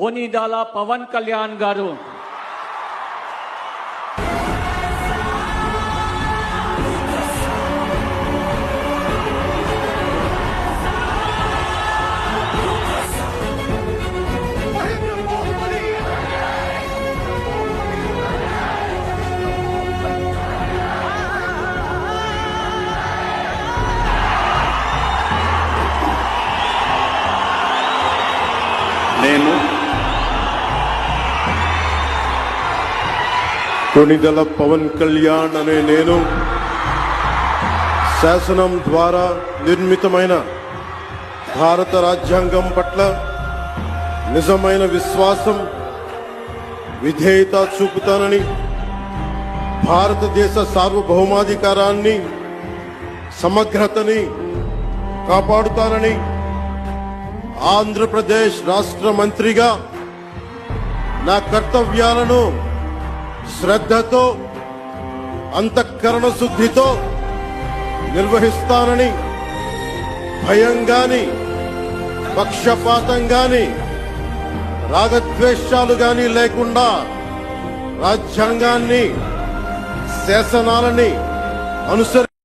కొనిదెల పవన్ కళ్యాణ్ గారు నేను కొనిదెల పవన్ కళ్యాణ్ అనే నేను శాసనం ద్వారా నిర్మితమైన భారత రాజ్యాంగం పట్ల నిజమైన విశ్వాసం విధేయత చూపుతానని, భారతదేశ సార్వభౌమాధికారాన్ని సమగ్రతని కాపాడుతానని ఆంధ్రప్రదేశ్ రాష్ట్ర మంత్రిగా నా కర్తవ్యాలను శ్రద్ధతో అంతఃకరణ శుద్ధితో నిర్వహిస్తానని, భయం గాని పక్షపాతం గాని రాగద్వేషాలు గాని లేకుండా రాజ్యాంగాన్ని శాసనాలని అనుసరి